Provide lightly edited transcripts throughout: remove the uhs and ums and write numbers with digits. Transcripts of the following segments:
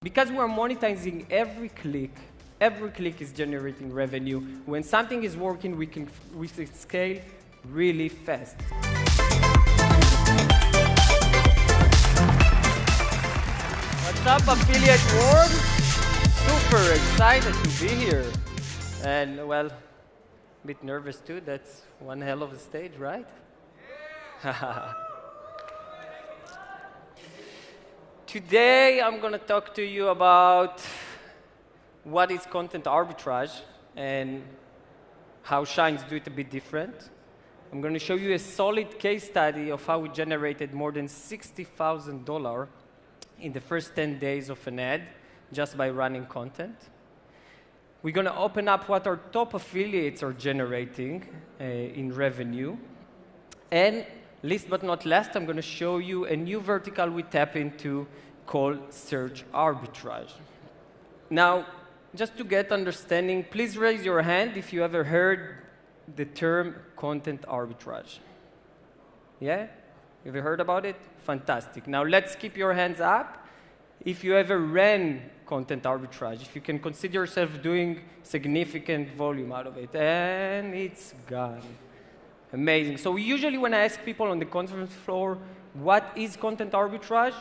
Because we're monetizing every click is generating revenue. When something is working, we can scale really fast. What's up, affiliate world? Super excited to be here. And well, a bit nervous too. That's one hell of a stage, right? Today, I'm going to talk to you about what is content arbitrage and how SHINEz do it a bit different. I'm going to show you a solid case study of how we generated more than $60,000 in the first 10 days of an ad just by running content. We're going to open up what our top affiliates are generating in revenue. And last but not least, I'm going to show you a new vertical we tap into called search arbitrage. Now, just to get understanding, please raise your hand if you ever heard the term content arbitrage. Yeah? You ever heard about it? Fantastic. Now, let's keep your hands up if you ever ran content arbitrage, if you can consider yourself doing significant volume out of it. And it's gone. Amazing. So usually when I ask people on the conference floor, what is content arbitrage?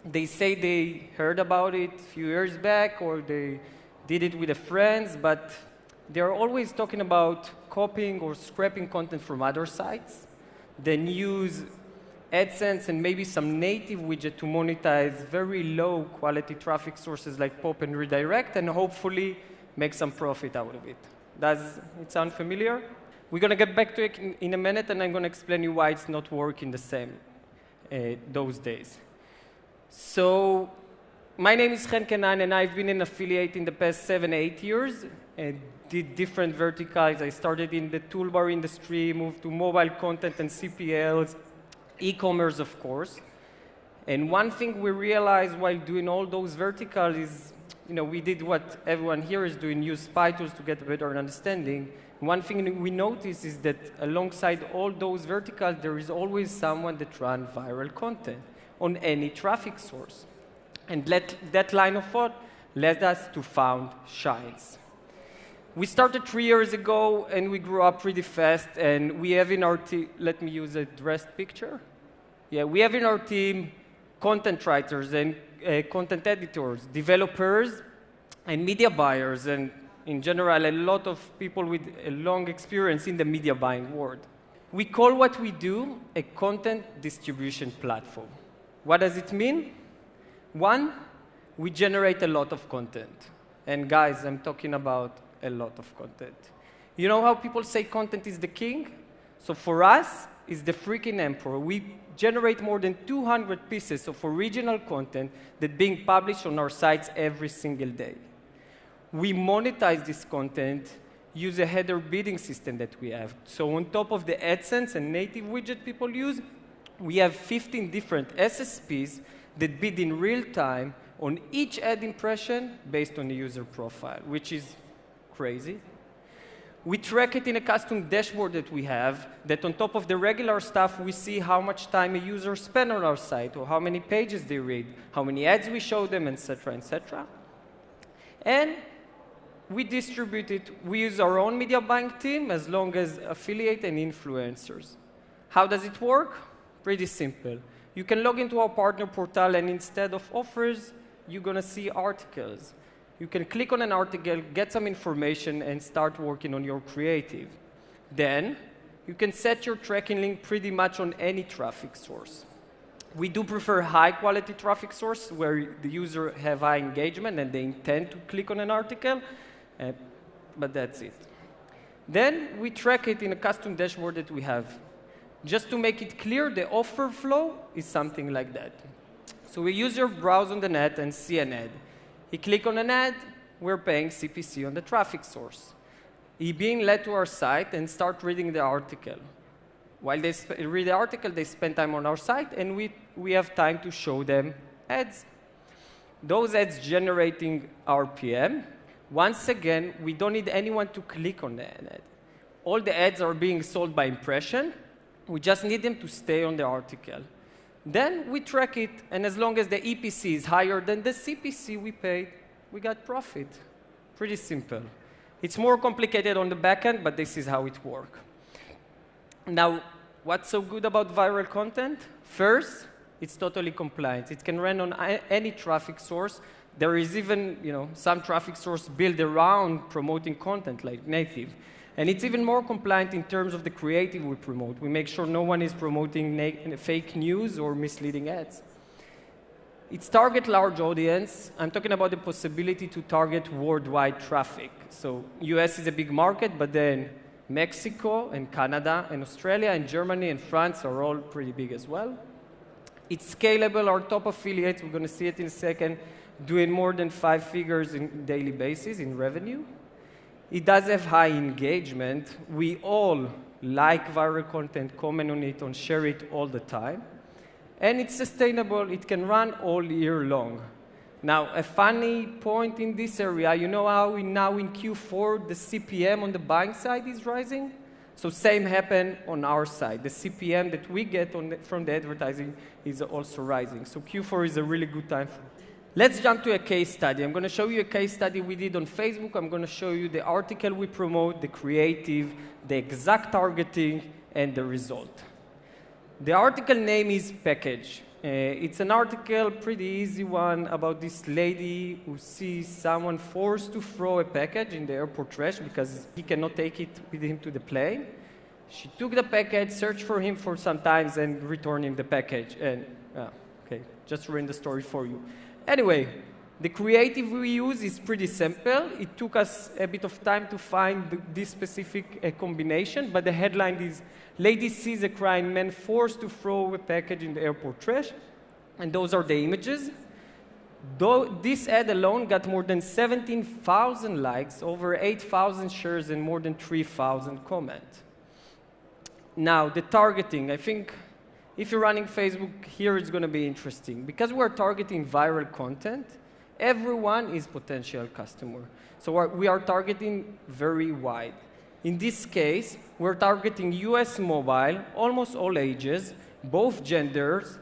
They say they heard about it a few years back or they did it with their friends, but they're always talking about copying or scraping content from other sites, then use AdSense and maybe some native widget to monetize very low quality traffic sources like pop and redirect and hopefully make some profit out of it. Does it sound familiar? We're going to get back to it in a minute, and I'm going to explain you why it's not working the same those days. So, my name is Hen Kinan, and I've been an affiliate in the past 7-8 years. And did different verticals. I started in the toolbar industry, moved to mobile content and CPLs, e-commerce, of course. And one thing we realized while doing all those verticals is, we did what everyone here is doing, use spy tools to get a better understanding. One thing we noticed is that alongside all those verticals, there is always someone that runs viral content on any traffic source. And that line of thought led us to found SHINEz. We started 3 years ago, and we grew up pretty fast, and we have in our team, let me use a dressed picture. Yeah, we have in our team content writers and content editors, developers, and media buyers, and in general, a lot of people with a long experience in the media buying world. We call what we do a content distribution platform. What does it mean? One, we generate a lot of content. And guys, I'm talking about a lot of content. You know how people say content is the king? So for us, it's the freaking emperor. We generate more than 200 pieces of original content that being published on our sites every single day. We monetize this content, use a header bidding system that we have. So on top of the AdSense and native widget people use, we have 15 different SSPs that bid in real time on each ad impression based on the user profile, which is crazy. We track it in a custom dashboard that we have, that on top of the regular stuff, we see how much time a user spent on our site, or how many pages they read, how many ads we show them, etc., etc. And we distribute it. We use our own media buying team as long as affiliate and influencers. How does it work? Pretty simple. You can log into our partner portal, and instead of offers, you're going to see articles. You can click on an article, get some information, and start working on your creative. Then, you can set your tracking link pretty much on any traffic source. We do prefer high-quality traffic source where the user have high engagement and they intend to click on an article, but that's it. Then, we track it in a custom dashboard that we have. Just to make it clear, the offer flow is something like that. So a user browse on the net and see an ad. He click on an ad, we're paying CPC on the traffic source. He being led to our site and start reading the article. While they read the article, they spend time on our site, and we have time to show them ads. Those ads generating RPM. Once again, we don't need anyone to click on the ad. All the ads are being sold by impression. We just need them to stay on the article. Then we track it, and as long as the EPC is higher than the CPC we paid, we got profit. Pretty simple. It's more complicated on the back end, but this is how it works. Now, what's so good about viral content? First, it's totally compliant. It can run on any traffic source. There is even, some traffic source built around promoting content like native. And it's even more compliant in terms of the creative we promote. We make sure no one is promoting fake news or misleading ads. It's target large audience. I'm talking about the possibility to target worldwide traffic. So US is a big market, but then Mexico and Canada and Australia and Germany and France are all pretty big as well. It's scalable. Our top affiliates, we're going to see it in a second, doing more than 5 figures in daily basis in revenue. It does have high engagement. We all like viral content, comment on it, and share it all the time. And it's sustainable. It can run all year long. Now, a funny point in this area, you know how now in Q4 the CPM on the buying side is rising? So same happened on our side. The CPM that we get from the advertising is also rising. So Q4 is a really good time for it. Let's jump to a case study. I'm going to show you a case study we did on Facebook. I'm going to show you the article we promote, the creative, the exact targeting, and the result. The article name is Package. It's an article, pretty easy one, about this lady who sees someone forced to throw a package in the airport trash because he cannot take it with him to the plane. She took the package, searched for him for some time, and returned him the package. And, okay, just ruined the story for you. Anyway, the creative we use is pretty simple. It took us a bit of time to find this specific combination, but the headline is, Lady sees a crying man forced to throw a package in the airport trash, and those are the images. Though this ad alone got more than 17,000 likes, over 8,000 shares, and more than 3,000 comments. Now, the targeting, I think if you're running Facebook, here it's going to be interesting. Because we're targeting viral content, everyone is potential customer. So we are targeting very wide. In this case, we're targeting US mobile, almost all ages, both genders,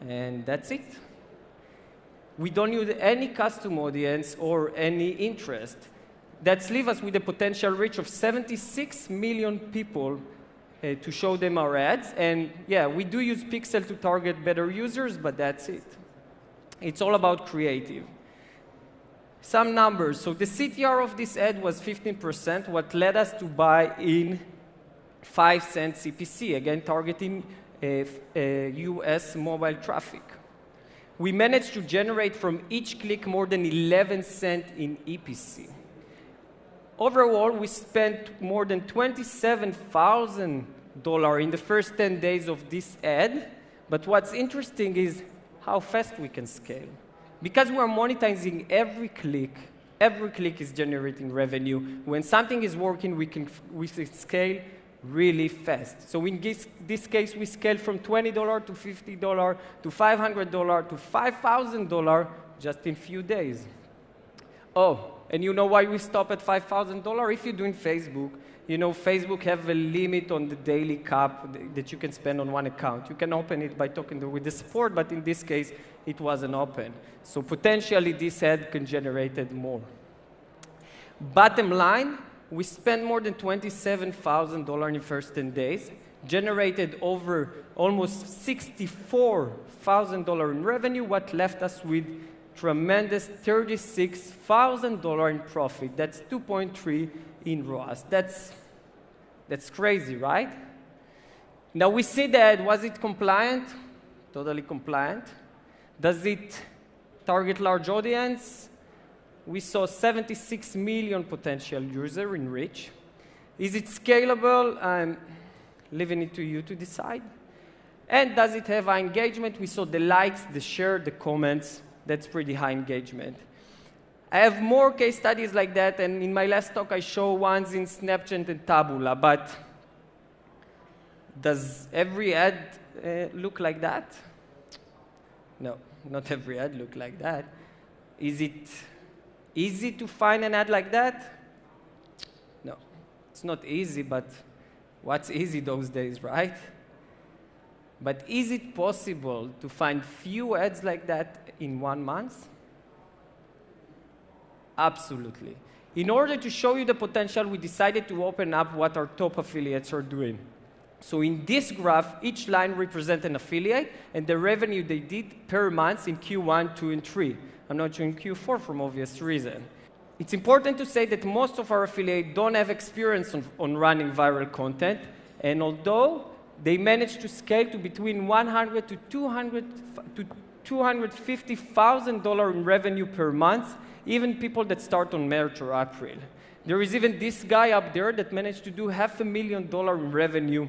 and that's it. We don't use any custom audience or any interest. That leaves us with a potential reach of 76 million people to show them our ads. And yeah, we do use pixel to target better users, but that's it. It's all about creative. Some numbers. So the CTR of this ad was 15%, what led us to buy in 5 cents CPC, again targeting US mobile traffic. We managed to generate from each click more than 11 cents in EPC. Overall, we spent more than $27,000 in the first 10 days of this ad, but what's interesting is how fast we can scale. Because we're monetizing every click is generating revenue. When something is working, we can scale really fast. So in this case, we scaled from $20 to $50 to $500 to $5,000 just in a few days. Oh, and you know why we stop at $5,000? If you're doing Facebook, you know Facebook have a limit on the daily cap that you can spend on one account. You can open it by talking with the support, but in this case, it wasn't open. So potentially, this ad can generate more. Bottom line, we spent more than $27,000 in the first 10 days, generated over almost $64,000 in revenue, what left us with tremendous $36,000 in profit. That's 2.3 in ROAS. That's crazy, right? Now we see that, was it compliant? Totally compliant. Does it target large audience? We saw 76 million potential users in reach. Is it scalable? I'm leaving it to you to decide. And does it have high engagement? We saw the likes, the share, the comments. That's pretty high engagement. I have more case studies like that, and in my last talk I show ones in Snapchat and Taboola, but does every ad look like that? No, not every ad look like that. Is it easy to find an ad like that? No, it's not easy, but what's easy those days, right? But is it possible to find few ads like that in 1 month? Absolutely. In order to show you the potential, we decided to open up what our top affiliates are doing. So in this graph, each line represents an affiliate and the revenue they did per month in Q1, 2, and 3. I'm not showing Q4 from obvious reason. It's important to say that most of our affiliates don't have experience on running viral content, and although they managed to scale to between $100 to $250,000 in revenue per month, even people that start on March or April. There is even this guy up there that managed to do $500,000 in revenue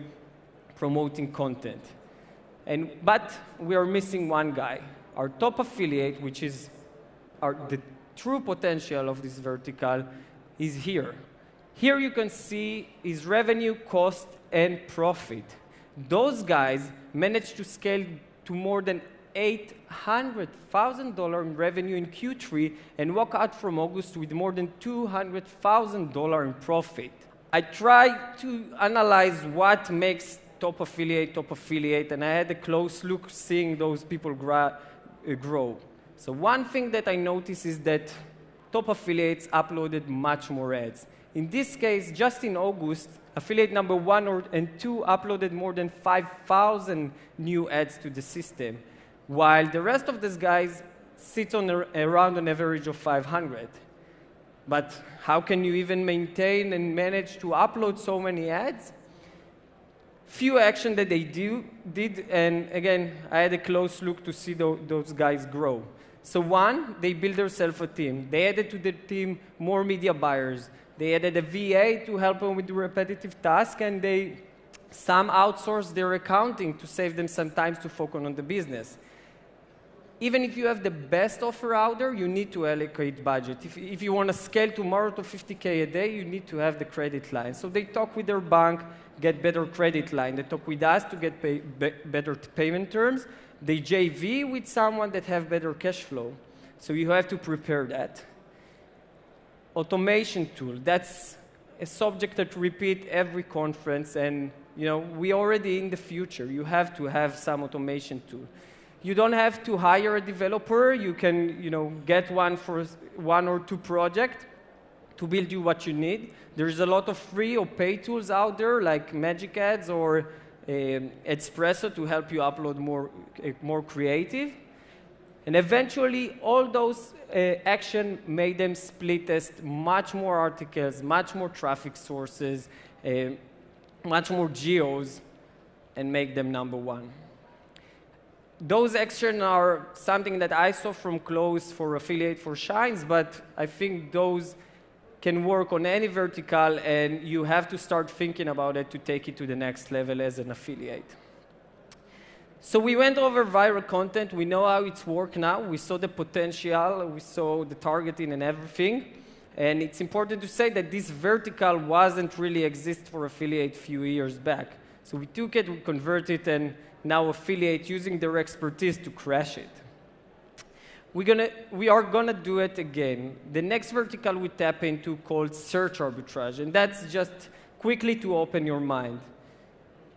promoting content. But we are missing one guy, our top affiliate, which is the true potential of this vertical, is here. Here you can see his revenue, cost, and profit. Those guys managed to scale to more than $800,000 in revenue in Q3 and walk out from August with more than $200,000 in profit. I tried to analyze what makes top affiliate, and I had a close look seeing those people grow. So one thing that I noticed is that top affiliates uploaded much more ads. In this case, just in August, affiliate number 1 and 2 uploaded more than 5,000 new ads to the system, while the rest of these guys sit on around an average of 500. But how can you even maintain and manage to upload so many ads? Few action that they did, and again, I had a close look to see those guys grow. So one, they built themselves a team. They added to the team more media buyers. They added a VA to help them with the repetitive task, and some outsourced their accounting to save them some time to focus on the business. Even if you have the best offer out there, you need to allocate budget. If you want to scale tomorrow to 50K a day, you need to have the credit line. So they talk with their bank, get better credit line. They talk with us to get better payment terms. They JV with someone that have better cash flow. So you have to prepare that. Automation tool, that's a subject that repeat every conference, and we already in the future. You have to have some automation tool. You don't have to hire a developer. You can get one for 1 or 2 projects to build you what you need. There's a lot of free or paid tools out there like Magic Ads or Espresso to help you upload more creative. And eventually, all those action made them split test much more articles, much more traffic sources, much more geos, and make them number 1. Those actions are something that I saw from close for affiliate for SHINEz, but I think those can work on any vertical, and you have to start thinking about it to take it to the next level as an affiliate. So we went over viral content. We know how it's worked now. We saw the potential. We saw the targeting and everything. And it's important to say that this vertical wasn't really exist for affiliate a few years back. So we took it, we converted it, and now affiliate using their expertise to crash it. We are gonna do it again. The next vertical we tap into called search arbitrage, and that's just quickly to open your mind.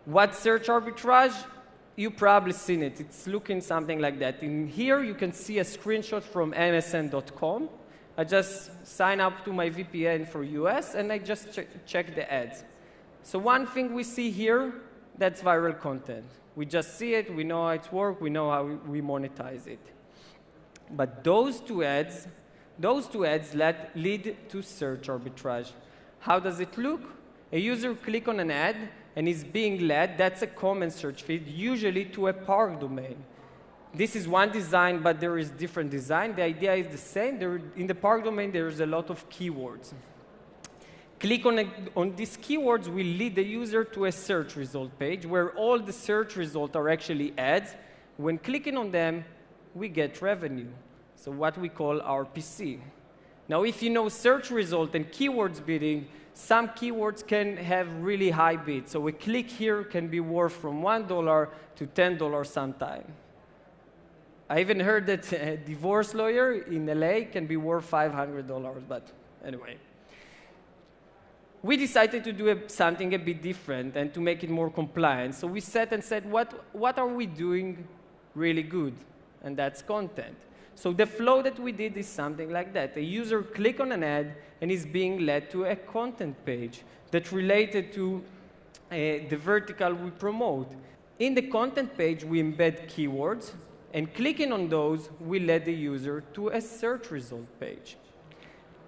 What search arbitrage? You've probably seen it. It's looking something like that. In here, you can see a screenshot from msn.com. I just sign up to my VPN for US, and I just check the ads. So one thing we see here, that's viral content. We just see it, we know how it works, we know how we monetize it. But those two ads lead to search arbitrage. How does it look? A user click on an ad and is being led, that's a common search feed, usually to a park domain. This is one design, but there is different design. The idea is the same. In the park domain, there is a lot of keywords. Click on these keywords will lead the user to a search result page where all the search results are actually ads. When clicking on them, we get revenue, so what we call RPC. Now, if you know search result and keywords bidding, some keywords can have really high bids. So a click here can be worth from $1 to $10 sometime. I even heard that a divorce lawyer in LA can be worth $500, but anyway. we decided to do something a bit different and to make it more compliant. So we sat and said, what are we doing really good? And that's content. So the flow that we did is something like that. A user click on an ad and is being led to a content page that's related to the vertical we promote. In the content page, we embed keywords, and clicking on those will lead the user to a search result page.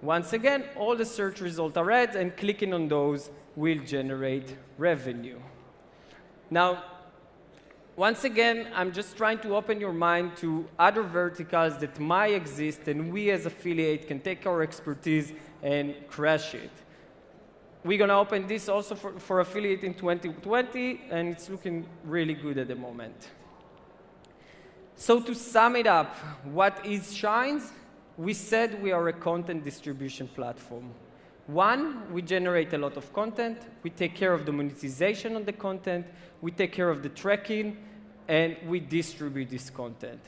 Once again, all the search results are ads, and clicking on those will generate revenue. Now, once again, I'm just trying to open your mind to other verticals that might exist, and we as affiliate can take our expertise and crash it. We're going to open this also for affiliate in 2020, and it's looking really good at the moment. So to sum it up, what is SHINEz? We said we are a content distribution platform. One, we generate a lot of content. We take care of the monetization on the content. We take care of the tracking, and we distribute this content.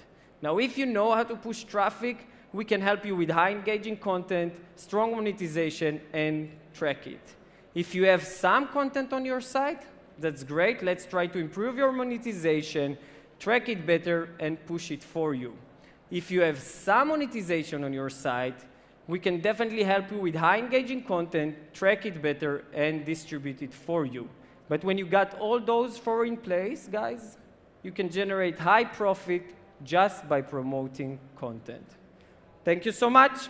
Now, if you know how to push traffic, we can help you with high engaging content, strong monetization, and track it. If you have some content on your site, that's great. Let's try to improve your monetization, track it better, and push it for you. If you have some monetization on your site, we can definitely help you with high engaging content, track it better, and distribute it for you. But when you got all those four in place, guys, you can generate high profit just by promoting content. Thank you so much.